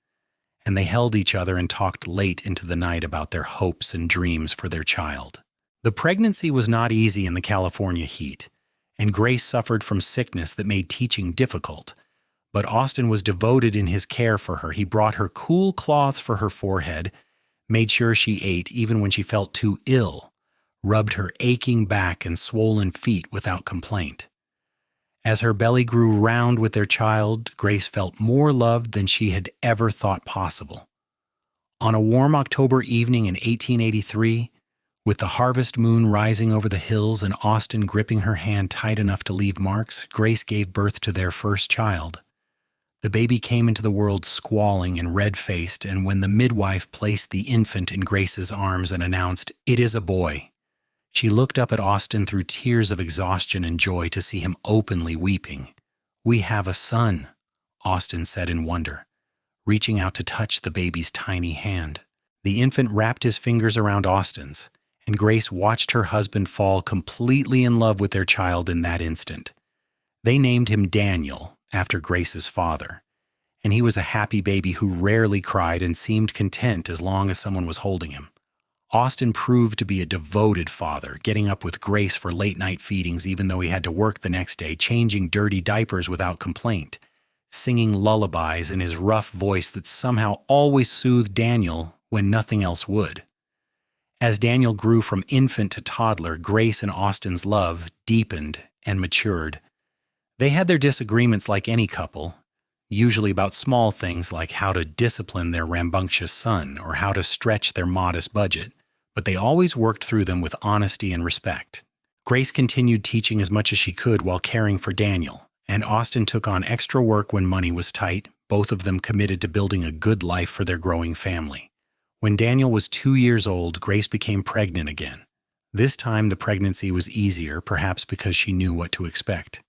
and they held each other and talked late into the night about their hopes and dreams for their child. The pregnancy was not easy in the California heat, and Grace suffered from sickness that made teaching difficult. But Austin was devoted in his care for her. He brought her cool cloths for her forehead, made sure she ate even when she felt too ill, rubbed her aching back and swollen feet without complaint. As her belly grew round with their child, Grace felt more loved than she had ever thought possible. On a warm October evening in 1883, with the harvest moon rising over the hills and Austin gripping her hand tight enough to leave marks, Grace gave birth to their first child. The baby came into the world squalling and red-faced, and when the midwife placed the infant in Grace's arms and announced, "It is a boy," she looked up at Austin through tears of exhaustion and joy to see him openly weeping. "We have a son," Austin said in wonder, reaching out to touch the baby's tiny hand. The infant wrapped his fingers around Austin's, and Grace watched her husband fall completely in love with their child in that instant. They named him Daniel, after Grace's father, and he was a happy baby who rarely cried and seemed content as long as someone was holding him. Austin proved to be a devoted father, getting up with Grace for late-night feedings even though he had to work the next day, changing dirty diapers without complaint, singing lullabies in his rough voice that somehow always soothed Daniel when nothing else would. As Daniel grew from infant to toddler, Grace and Austin's love deepened and matured. They had their disagreements like any couple, usually about small things like how to discipline their rambunctious son or how to stretch their modest budget, but they always worked through them with honesty and respect. Grace continued teaching as much as she could while caring for Daniel, and Austin took on extra work when money was tight, both of them committed to building a good life for their growing family. When Daniel was 2 years old, Grace became pregnant again. This time the pregnancy was easier, perhaps because she knew what to expect,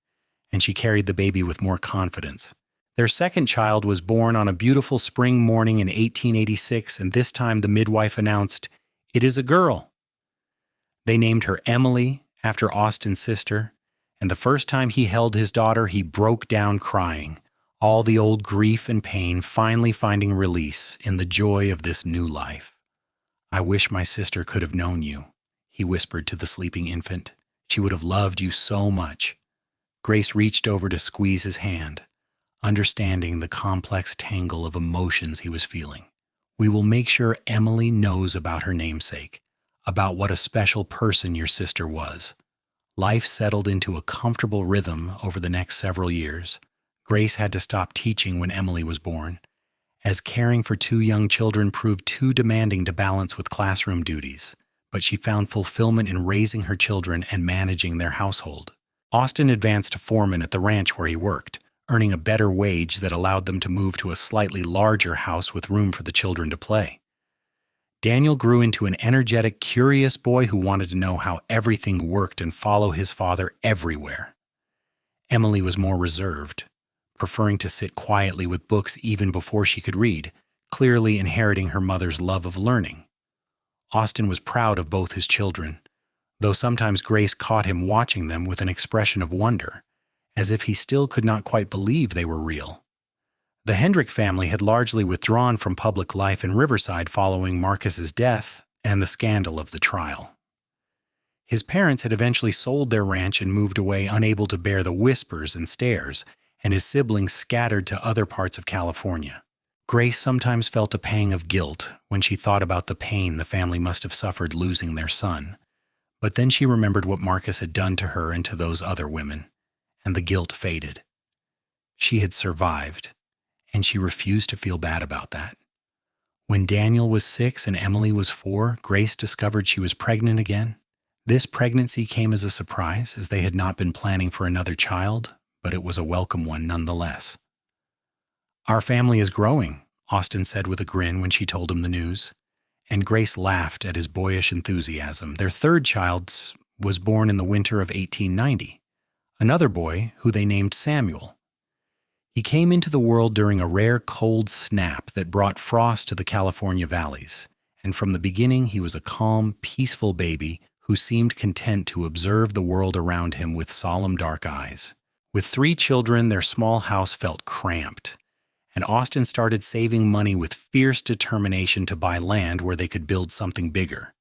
and she carried the baby with more confidence. Their second child was born on a beautiful spring morning in 1886, and this time the midwife announced, "It is a girl." They named her Emily, after Austin's sister, and the first time he held his daughter, he broke down crying, all the old grief and pain finally finding release in the joy of this new life. "I wish my sister could have known you," he whispered to the sleeping infant. "She would have loved you so much." Grace reached over to squeeze his hand, understanding the complex tangle of emotions he was feeling. "We will make sure Emily knows about her namesake, about what a special person your sister was." Life settled into a comfortable rhythm over the next several years. Grace had to stop teaching when Emily was born, as caring for 2 young children proved too demanding to balance with classroom duties, but she found fulfillment in raising her children and managing their household. Austin advanced to foreman at the ranch where he worked, earning a better wage that allowed them to move to a slightly larger house with room for the children to play. Daniel grew into an energetic, curious boy who wanted to know how everything worked and follow his father everywhere. Emily was more reserved, preferring to sit quietly with books even before she could read, clearly inheriting her mother's love of learning. Austin was proud of both his children, though sometimes Grace caught him watching them with an expression of wonder, as if he still could not quite believe they were real. The Hendrick family had largely withdrawn from public life in Riverside following Marcus's death and the scandal of the trial. His parents had eventually sold their ranch and moved away, unable to bear the whispers and stares, and his siblings scattered to other parts of California. Grace sometimes felt a pang of guilt when she thought about the pain the family must have suffered losing their son. But then she remembered what Marcus had done to her and to those other women, and the guilt faded. She had survived, and she refused to feel bad about that. When Daniel was 6 and Emily was 4, Grace discovered she was pregnant again. This pregnancy came as a surprise, as they had not been planning for another child, but it was a welcome one nonetheless. "Our family is growing," Austin said with a grin when she told him the news, and Grace laughed at his boyish enthusiasm. Their third child was born in the winter of 1890, another boy who they named Samuel. He came into the world during a rare cold snap that brought frost to the California valleys, and from the beginning he was a calm, peaceful baby who seemed content to observe the world around him with solemn dark eyes. With 3 children, their small house felt cramped, and Austin started saving money with fierce determination to buy land where they could build something bigger.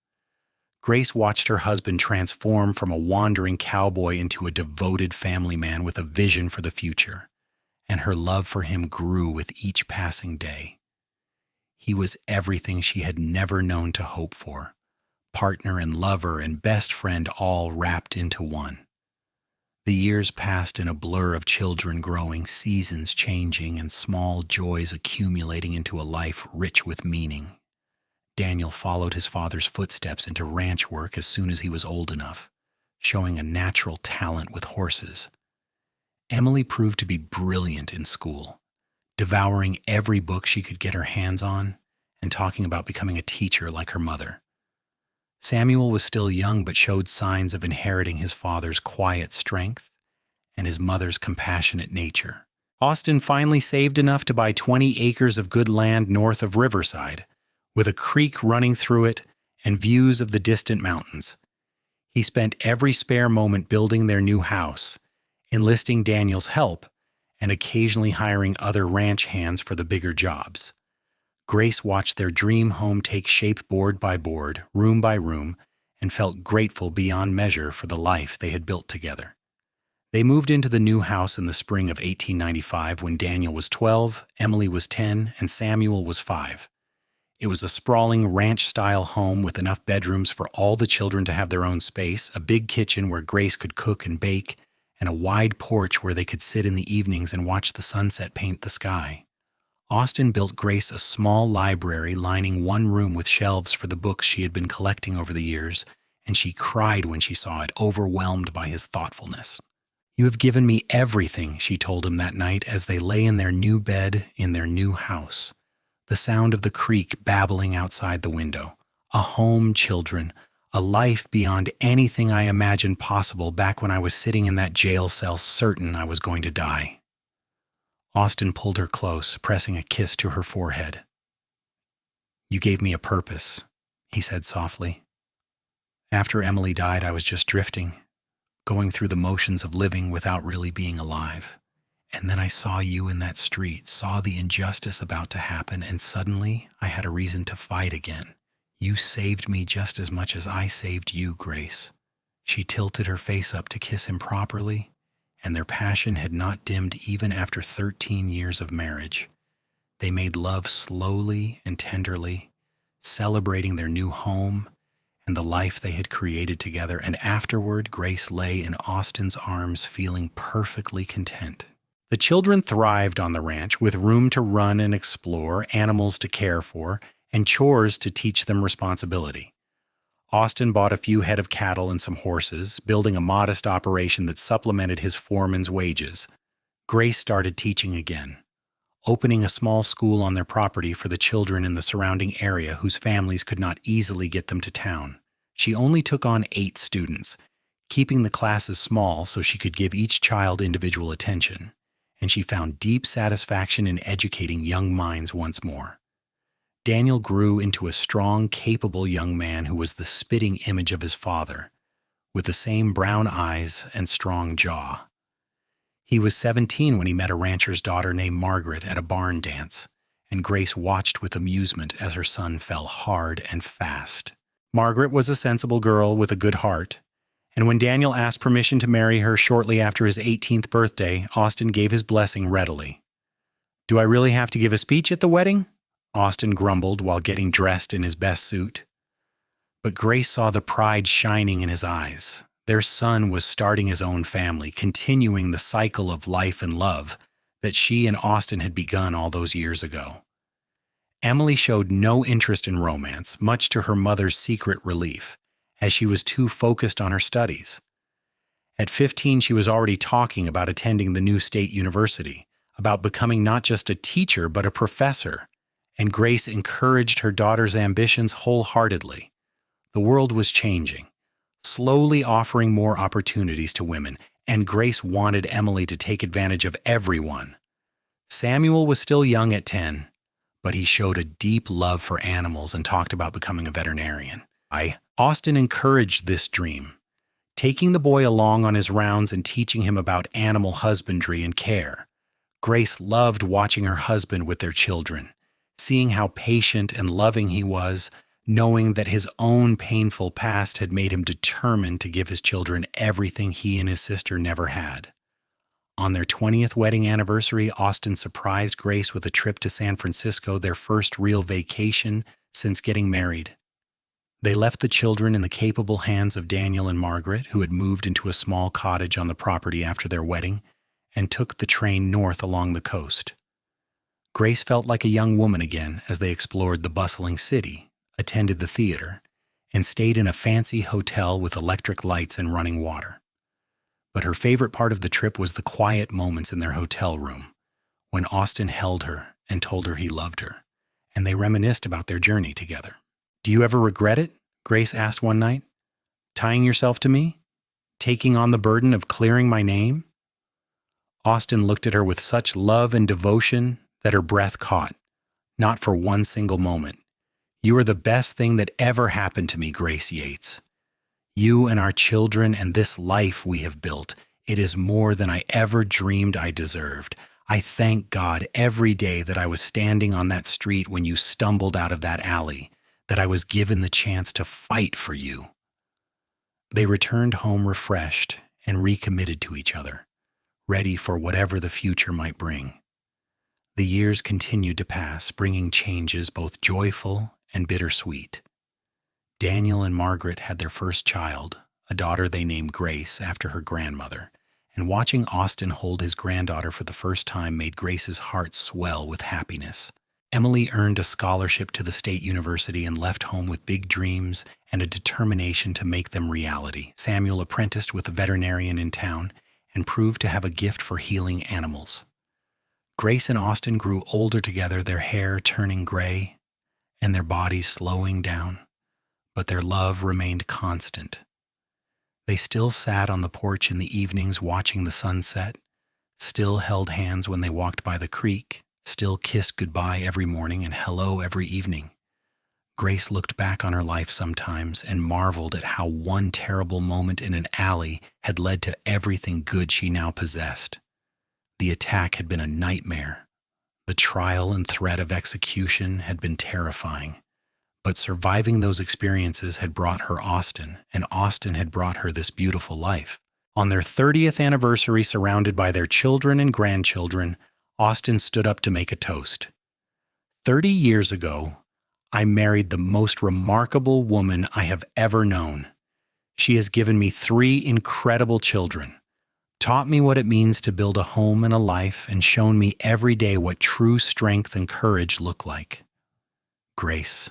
Grace watched her husband transform from a wandering cowboy into a devoted family man with a vision for the future, and her love for him grew with each passing day. He was everything she had never known to hope for, partner and lover and best friend all wrapped into one. The years passed in a blur of children growing, seasons changing, and small joys accumulating into a life rich with meaning. Daniel followed his father's footsteps into ranch work as soon as he was old enough, showing a natural talent with horses. Emily proved to be brilliant in school, devouring every book she could get her hands on and talking about becoming a teacher like her mother. Samuel was still young but showed signs of inheriting his father's quiet strength and his mother's compassionate nature. Austin finally saved enough to buy 20 acres of good land north of Riverside, with a creek running through it and views of the distant mountains. He spent every spare moment building their new house, enlisting Daniel's help, and occasionally hiring other ranch hands for the bigger jobs. Grace watched their dream home take shape board by board, room by room, and felt grateful beyond measure for the life they had built together. They moved into the new house in the spring of 1895 when Daniel was 12, Emily was 10, and Samuel was 5. It was a sprawling ranch-style home with enough bedrooms for all the children to have their own space, a big kitchen where Grace could cook and bake, and a wide porch where they could sit in the evenings and watch the sunset paint the sky. Austin built Grace a small library lining one room with shelves for the books she had been collecting over the years, and she cried when she saw it, overwhelmed by his thoughtfulness. "You have given me everything," she told him that night as they lay in their new bed in their new house. The sound of the creek babbling outside the window. A home, children. A life beyond anything I imagined possible back when I was sitting in that jail cell certain I was going to die. Austin pulled her close, pressing a kiss to her forehead. "You gave me a purpose," he said softly. "After Emily died, I was just drifting, going through the motions of living without really being alive. And then I saw you in that street, saw the injustice about to happen, and suddenly I had a reason to fight again. You saved me just as much as I saved you, Grace." She tilted her face up to kiss him properly, and their passion had not dimmed even after 13 years of marriage. They made love slowly and tenderly, celebrating their new home and the life they had created together, and afterward Grace lay in Austin's arms feeling perfectly content. The children thrived on the ranch, with room to run and explore, animals to care for, and chores to teach them responsibility. Austin bought a few head of cattle and some horses, building a modest operation that supplemented his foreman's wages. Grace started teaching again, opening a small school on their property for the children in the surrounding area whose families could not easily get them to town. She only took on 8 students, keeping the classes small so she could give each child individual attention, and she found deep satisfaction in educating young minds once more. Daniel grew into a strong, capable young man who was the spitting image of his father, with the same brown eyes and strong jaw. He was 17 when he met a rancher's daughter named Margaret at a barn dance, and Grace watched with amusement as her son fell hard and fast. Margaret was a sensible girl with a good heart, and when Daniel asked permission to marry her shortly after his 18th birthday, Austin gave his blessing readily. "Do I really have to give a speech at the wedding?" Austin grumbled while getting dressed in his best suit. But Grace saw the pride shining in his eyes. Their son was starting his own family, continuing the cycle of life and love that she and Austin had begun all those years ago. Emily showed no interest in romance, much to her mother's secret relief, as she was too focused on her studies. At 15, she was already talking about attending the new state university, about becoming not just a teacher but a professor, and Grace encouraged her daughter's ambitions wholeheartedly. The world was changing, slowly offering more opportunities to women, and Grace wanted Emily to take advantage of everyone. Samuel was still young at 10, but he showed a deep love for animals and talked about becoming a veterinarian. Austin encouraged this dream, taking the boy along on his rounds and teaching him about animal husbandry and care. Grace loved watching her husband with their children, seeing how patient and loving he was, knowing that his own painful past had made him determined to give his children everything he and his sister never had. On their 20th wedding anniversary, Austin surprised Grace with a trip to San Francisco, their first real vacation since getting married. They left the children in the capable hands of Daniel and Margaret, who had moved into a small cottage on the property after their wedding, and took the train north along the coast. Grace felt like a young woman again as they explored the bustling city, attended the theater, and stayed in a fancy hotel with electric lights and running water. But her favorite part of the trip was the quiet moments in their hotel room, when Austin held her and told her he loved her, and they reminisced about their journey together. "Do you ever regret it?" Grace asked one night. "Tying yourself to me? Taking on the burden of clearing my name?" Austin looked at her with such love and devotion that her breath caught, not for one single moment. "You are the best thing that ever happened to me, Grace Yates. You and our children and this life we have built, it is more than I ever dreamed I deserved. I thank God every day that I was standing on that street when you stumbled out of that alley, that I was given the chance to fight for you." They returned home refreshed and recommitted to each other, ready for whatever the future might bring. The years continued to pass, bringing changes both joyful and bittersweet. Daniel and Margaret had their first child, a daughter they named Grace after her grandmother, and watching Austin hold his granddaughter for the first time made Grace's heart swell with happiness. Emily earned a scholarship to the state university and left home with big dreams and a determination to make them reality. Samuel apprenticed with a veterinarian in town and proved to have a gift for healing animals. Grace and Austin grew older together, their hair turning gray and their bodies slowing down, but their love remained constant. They still sat on the porch in the evenings watching the sunset, still held hands when they walked by the creek, still kissed goodbye every morning and hello every evening. Grace looked back on her life sometimes and marveled at how one terrible moment in an alley had led to everything good she now possessed. The attack had been a nightmare. The trial and threat of execution had been terrifying. But surviving those experiences had brought her Austin, and Austin had brought her this beautiful life. On their 30th anniversary, surrounded by their children and grandchildren, Austin stood up to make a toast. 30 years ago, I married the most remarkable woman I have ever known. She has given me 3 incredible children, taught me what it means to build a home and a life, and shown me every day what true strength and courage look like. Grace,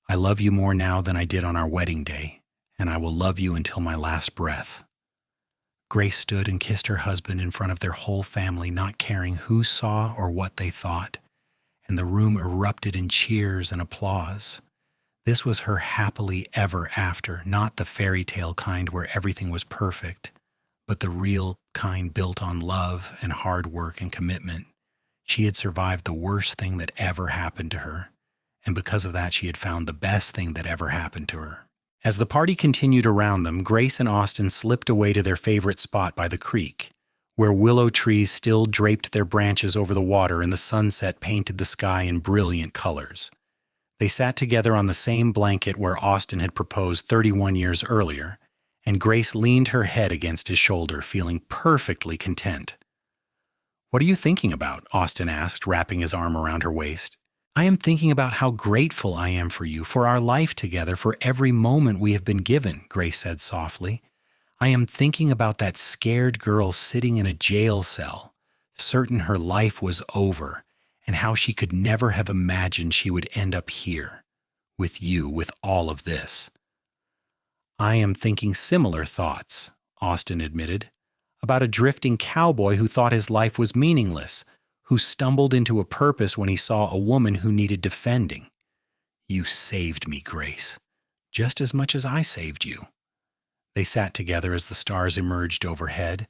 I love you more now than I did on our wedding day, and I will love you until my last breath. Grace stood and kissed her husband in front of their whole family, not caring who saw or what they thought, and the room erupted in cheers and applause. This was her happily ever after, not the fairy tale kind where everything was perfect, but the real kind built on love and hard work and commitment. She had survived the worst thing that ever happened to her, and because of that she had found the best thing that ever happened to her. As the party continued around them, Grace and Austin slipped away to their favorite spot by the creek, where willow trees still draped their branches over the water and the sunset painted the sky in brilliant colors. They sat together on the same blanket where Austin had proposed 31 years earlier, and Grace leaned her head against his shoulder, feeling perfectly content. "What are you thinking about?" Austin asked, wrapping his arm around her waist. "I am thinking about how grateful I am for you, for our life together, for every moment we have been given," Grace said softly. "I am thinking about that scared girl sitting in a jail cell, certain her life was over, and how she could never have imagined she would end up here, with you, with all of this." "I am thinking similar thoughts," Austin admitted, "about a drifting cowboy who thought his life was meaningless, who stumbled into a purpose when he saw a woman who needed defending. You saved me, Grace, just as much as I saved you." They sat together as the stars emerged overhead,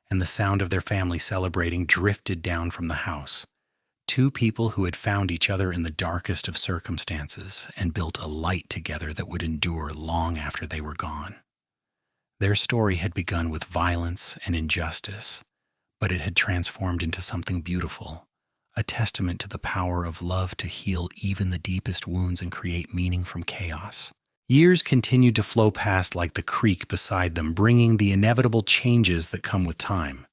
and the sound of their family celebrating drifted down from the house. Two people who had found each other in the darkest of circumstances and built a light together that would endure long after they were gone. Their story had begun with violence and injustice, but it had transformed into something beautiful, a testament to the power of love to heal even the deepest wounds and create meaning from chaos. Years continued to flow past like the creek beside them, bringing the inevitable changes that come with time.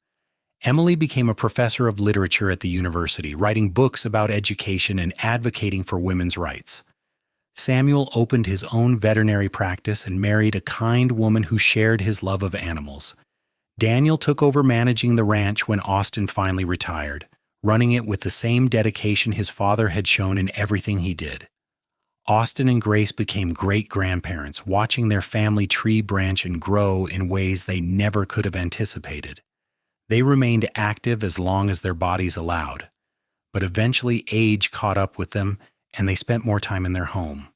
Emily became a professor of literature at the university, writing books about education and advocating for women's rights. Samuel opened his own veterinary practice and married a kind woman who shared his love of animals. Daniel took over managing the ranch when Austin finally retired, running it with the same dedication his father had shown in everything he did. Austin and Grace became great-grandparents, watching their family tree branch and grow in ways they never could have anticipated. They remained active as long as their bodies allowed, but eventually age caught up with them and they spent more time in their home,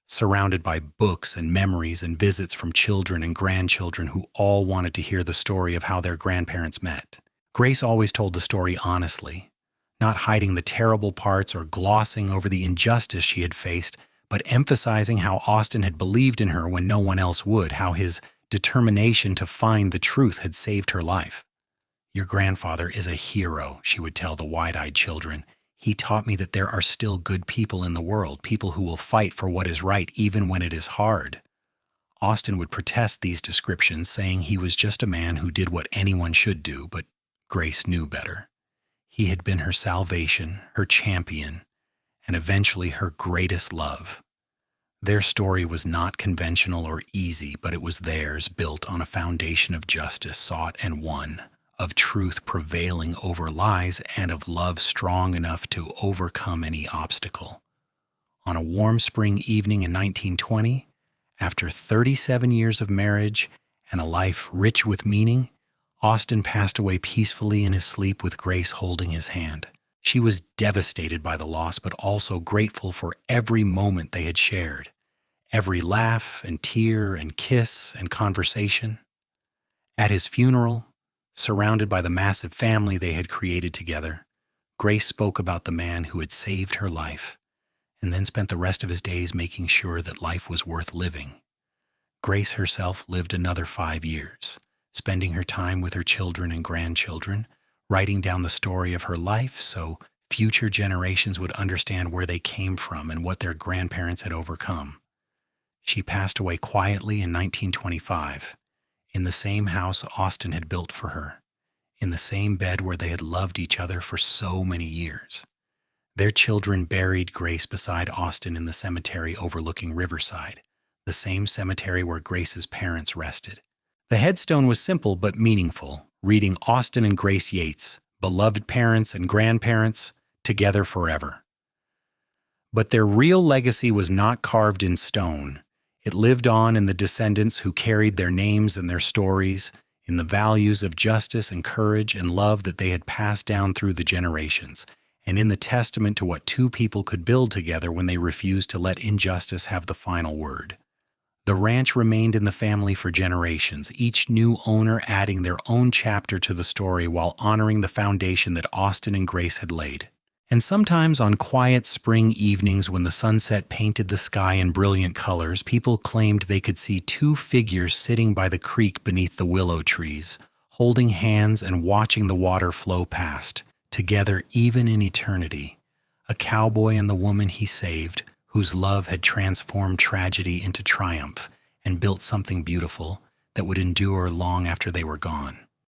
surrounded by books and memories and visits from children and grandchildren who all wanted to hear the story of how their grandparents met. Grace always told the story honestly, not hiding the terrible parts or glossing over the injustice she had faced, but emphasizing how Austin had believed in her when no one else would, how his determination to find the truth had saved her life. "Your grandfather is a hero," she would tell the wide-eyed children. "He taught me that there are still good people in the world, people who will fight for what is right even when it is hard." Austin would protest these descriptions, saying he was just a man who did what anyone should do, but Grace knew better. He had been her salvation, her champion, and eventually her greatest love. Their story was not conventional or easy, but it was theirs, built on a foundation of justice sought and won, of truth prevailing over lies, and of love strong enough to overcome any obstacle. On a warm spring evening in 1920, after 37 years of marriage and a life rich with meaning, Austin passed away peacefully in his sleep with Grace holding his hand. She was devastated by the loss, but also grateful for every moment they had shared, every laugh and tear and kiss and conversation. At his funeral, surrounded by the massive family they had created together, Grace spoke about the man who had saved her life, and then spent the rest of his days making sure that life was worth living. Grace herself lived another 5 years, spending her time with her children and grandchildren, writing down the story of her life so future generations would understand where they came from and what their grandparents had overcome. She passed away quietly in 1925, in the same house Austin had built for her, in the same bed where they had loved each other for so many years. Their children buried Grace beside Austin in the cemetery overlooking Riverside, the same cemetery where Grace's parents rested. The headstone was simple but meaningful, reading Austin and Grace Yates, beloved parents and grandparents, together forever. But their real legacy was not carved in stone. It lived on in the descendants who carried their names and their stories, in the values of justice and courage and love that they had passed down through the generations, and in the testament to what two people could build together when they refused to let injustice have the final word. The ranch remained in the family for generations, each new owner adding their own chapter to the story while honoring the foundation that Austin and Grace had laid. And sometimes on quiet spring evenings when the sunset painted the sky in brilliant colors, people claimed they could see two figures sitting by the creek beneath the willow trees, holding hands and watching the water flow past, together even in eternity. A cowboy and the woman he saved, whose love had transformed tragedy into triumph and built something beautiful that would endure long after they were gone.